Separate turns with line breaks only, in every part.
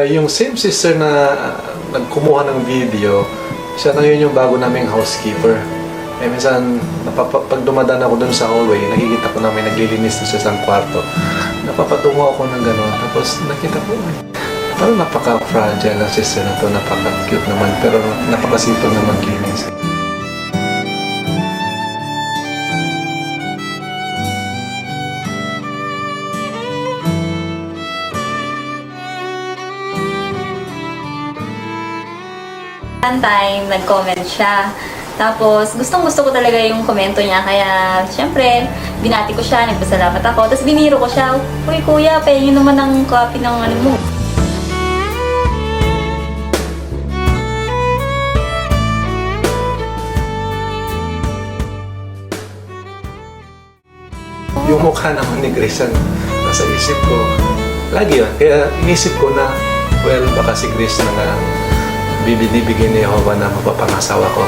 yung same sister na nagkumuha ng video, siya na yun yung bago naming housekeeper. Eh minsan, pag dumadaan ako dun sa hallway, nakikita ko na may naglilinis na sa isang kwarto. Napapatungo ako ng gano'n. Tapos nakita ko, parang napaka-fragile ang sister na to, napaka-cute naman, pero napaka-simple naman linis.
One time, nag-comment siya. Tapos, gustong-gusto ko talaga yung komento niya. Kaya, syempre, binati ko siya, nagpasalamat ako. Tapos, biniro ko siya, "Uy, kuya, pahingin naman ng copy ng ano mo."
Yung mukha naman ni Grace, nasa isip ko, lagi yun. Kaya inisip ko na, well, baka si Grace na nga bibigyan ni Jehovah na mapapangasawa ko.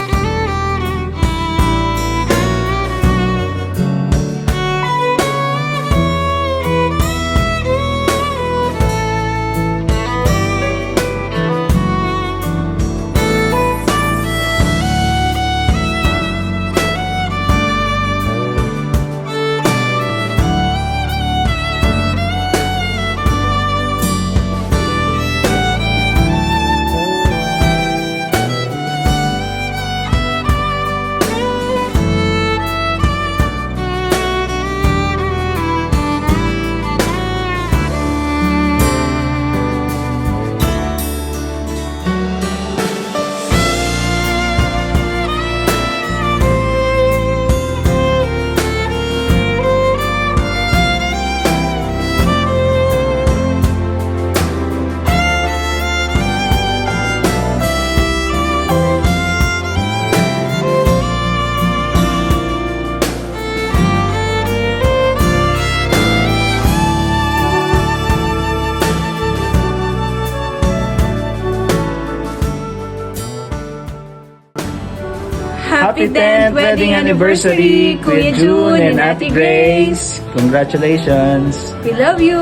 Happy 10th wedding anniversary, Kuya June and Ate Grace. Congratulations.
We love you!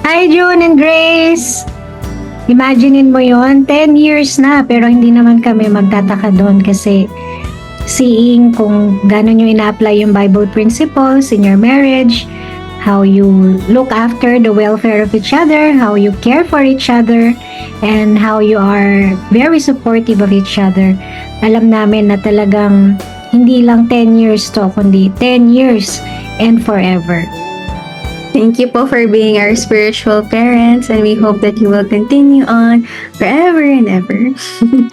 Hi, June and Grace! Imaginein mo yon 10 years na, pero hindi naman kami magtataka doon kasi seeing kung gano'n nyo ina-apply yung Bible principles in your marriage, how you look after the welfare of each other, how you care for each other, and how you are very supportive of each other. Alam namin na talagang hindi lang 10 years to, kundi 10 years and forever.
Thank you po for being our spiritual parents, and we hope that you will continue on forever and ever.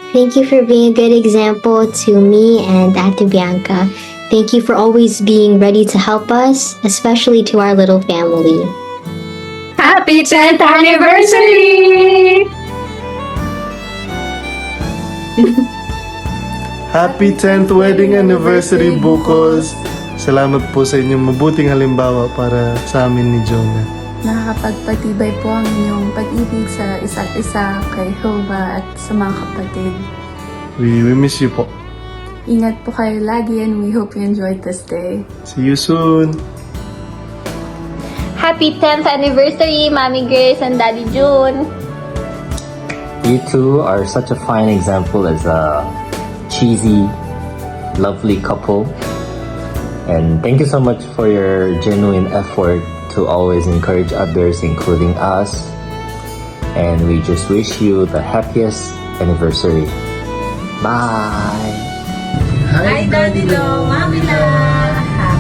Thank you for being a good example to me and Ate Bianca. Thank you for always being ready to help us, especially to our little family.
Happy 10th anniversary!
Happy 10th wedding anniversary, Bukos! Salamat po sa inyong mabuting halimbawa para sa amin ni Jonah.
Nakakapagpatibay po ang inyong pag-ibig sa isa't isa kay Jehovah at sa mga kapatid.
We miss you po.
Ingat po kayo lagi, and we hope you enjoyed this day.
See you soon!
Happy 10th anniversary, Mommy Grace and Daddy June!
You two are such a fine example as a cheesy, lovely couple. And thank you so much for your genuine effort to always encourage others, including us. And we just wish you the happiest anniversary. Bye!
Hi, Daddy Lo! Mami La!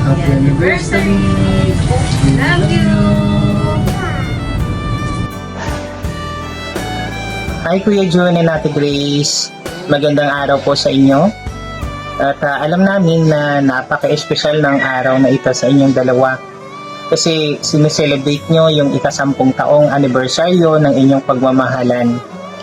Happy anniversary! Love you!
Hi Kuya June and Ate Grace. Magandang araw po sa inyo. At alam namin na napaka-espesyal ng araw na ito sa inyong dalawa. Kasi sineselebrate nyo yung ika-10 taong anibersaryo ng inyong pagmamahalan.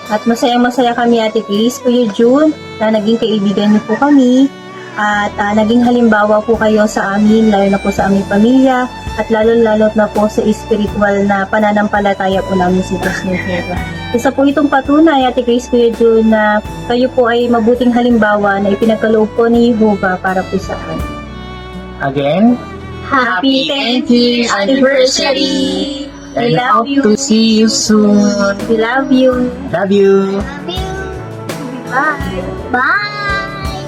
At masayang-masaya kami, Ate Grace, Kuya June, na naging kaibigan niyo po kami. At naging halimbawa po kayo sa amin, lalo na po sa aming pamilya, at lalo-lalo na po sa spiritual na pananampalataya po namin si Diyos ng Jehovah. Isa po itong patunay, Ate Grace, Kuya June, na kayo po ay mabuting halimbawa na ipinagkaloob po ni Jehovah para po sa amin.
Again,
Happy 10th year anniversary! We
And
love
hope
you.
to see you soon.
We love you.
Love you.
Bye.
Bye!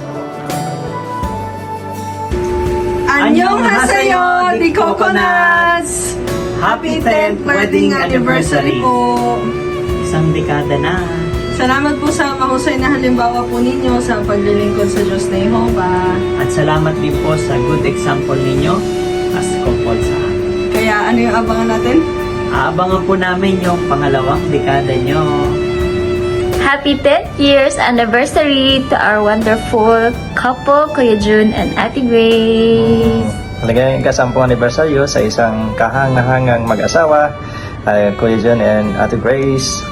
Annyeonghaseyo, the coconuts! Happy 10th wedding anniversary po! Isang dekada na.
Salamat po sa mahusay na halimbawa po ninyo sa paglilingkod sa Diyos na Jehovah.
At salamat din po sa good example ninyo as couple sa amin.
Kaya ano yung abangan natin?
Aabangan po namin yung pangalawang dekada nyo.
Happy 10th years anniversary to our wonderful couple, Kuya Jun and Ate Grace.
Maligayang ika-10 anibersaryo sa isang kahanga-hangang mag-asawa, Kuya John and Ate Grace.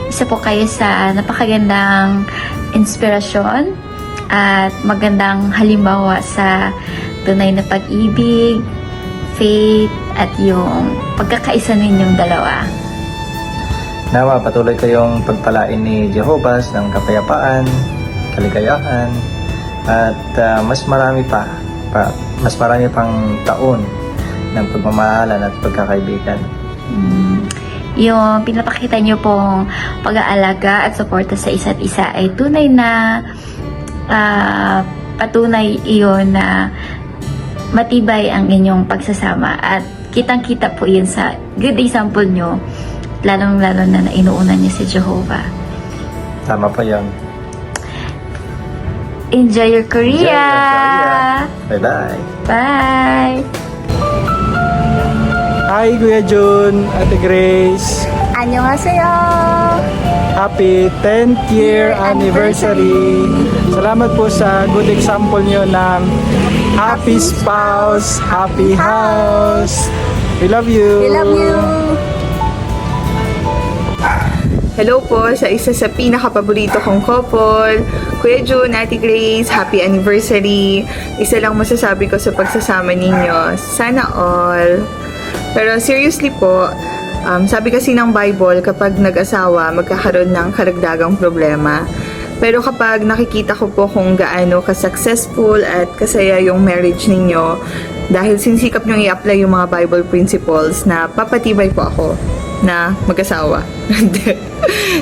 Isa po kayo sa napakagandang inspirasyon at magandang halimbawa sa tunay na pag-ibig, faith, at yung pagkakaisa ninyong dalawa.
Nawa patuloy kayong pagpalain ni Jehovah ng kapayapaan, kaligayahan, at mas marami pang taon ng pagmamahalan at pagkakaibigan.
Yung pinapakita nyo pong pag-aalaga at suporta sa isa't isa ay tunay na patunay iyon na matibay ang inyong pagsasama at kitang-kita po yun sa good example nyo, lalong-lalo na inuuna niyo si Jehovah.
Tama po yun.
Enjoy your Korea!
Bye-bye!
Bye!
Hi Kuya Jun, Ate Grace.
Annyeonghaseyo.
Happy 10th year anniversary. Salamat po sa good example nyo ng happy spouse, happy house. We love you.
We love you.
Hello po sa isa sa pinaka-paborito kong couple, Kuya Jun, Ate Grace, happy anniversary. Isa lang masasabi ko sa pagsasama ninyo, sana all. Pero seriously po, sabi kasi ng Bible, kapag nag-asawa, magkakaroon ng karagdagang problema. Pero kapag nakikita ko po kung gaano ka-successful at kasaya yung marriage ninyo, dahil sinsikap nyo i-apply yung mga Bible principles, na papatibay po ako na mag-asawa.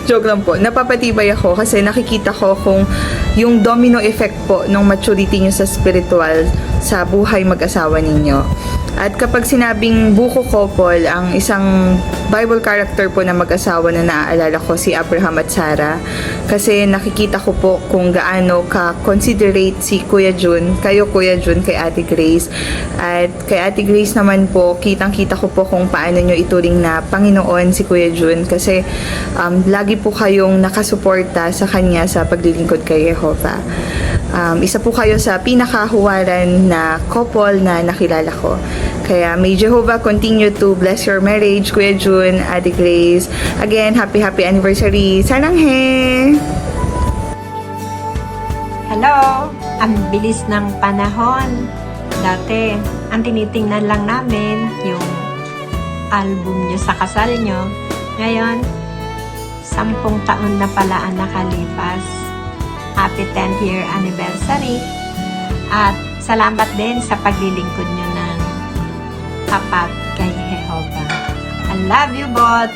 Joke lang po. Napapatibay ako kasi nakikita ko kung yung domino effect po ng maturity nyo sa spiritual sa buhay mag-asawa ninyo. At kapag sinabing buko couple, ang isang Bible character po na mag-asawa na naaalala ko si Abraham at Sarah. Kasi nakikita ko po kung gaano ka-considerate si Kuya Jun, kayo Kuya Jun, kay Ate Grace. At kay Ate Grace naman po, kitang-kita ko po kung paano nyo ituring na Panginoon si Kuya Jun. Kasi lagi po kayong nakasuporta sa kanya sa paglilingkod kay Jehovah. Isa po kayo sa pinakahuwaran na couple na nakilala ko. Kaya may Jehovah continue to bless your marriage, Kuya Jun, Ate Grace. Again, happy anniversary. Saranghe!
Hello! Ang bilis ng panahon. Dati, ang tinitingnan lang namin yung album nyo sa kasal nyo. Ngayon, 10 taon na pala ang nakalipas. Happy 10th year anniversary. At salamat din sa paglilingkod nyo ng tapat kay Jehovah. I love you both!